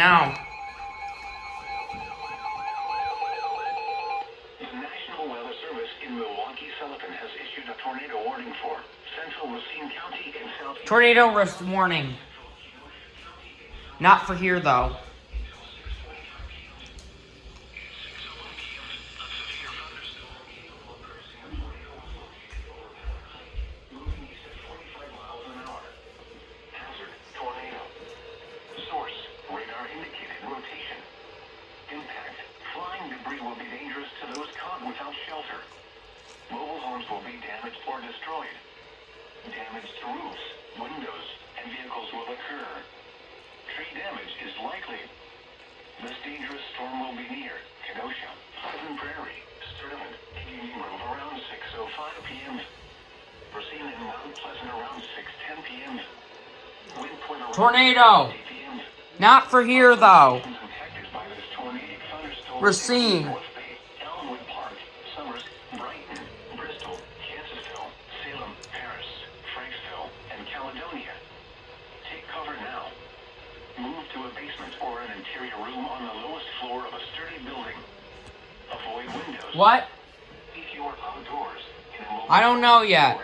Now. The National Weather Service in Milwaukee-Sullivan has issued a tornado warning for central Racine County and southeast. Tornado risk warning. Not for here, though. Moving east at 45 miles an hour. Hazard, tornado. Source, radar indicated rotation. Impact, flying debris will be dangerous to those caught without shelter. Mobile homes will be damaged or destroyed. Damage to roofs, windows, and vehicles will occur. Tree damage is likely. This dangerous storm will be near Kenosha, Pleasant Prairie, Sturtevant, Canyon Grove around 6:05 p.m. Racine and Mount Pleasant around 6:10 p.m. Wind point around Tornado. 8 p.m. Not for here, though. Impacted by this tornadic thunderstorm. Racine. North Bay, Elmwood Park, Somers, Brighton, Bristol, Kansasville, Salem, Paris, Franksville, and Caledonia. Take cover now. Move to a basement or an interior room on the lowest floor of a sturdy building. Avoid windows. What? If you are outdoors in a mobile I don't know yet.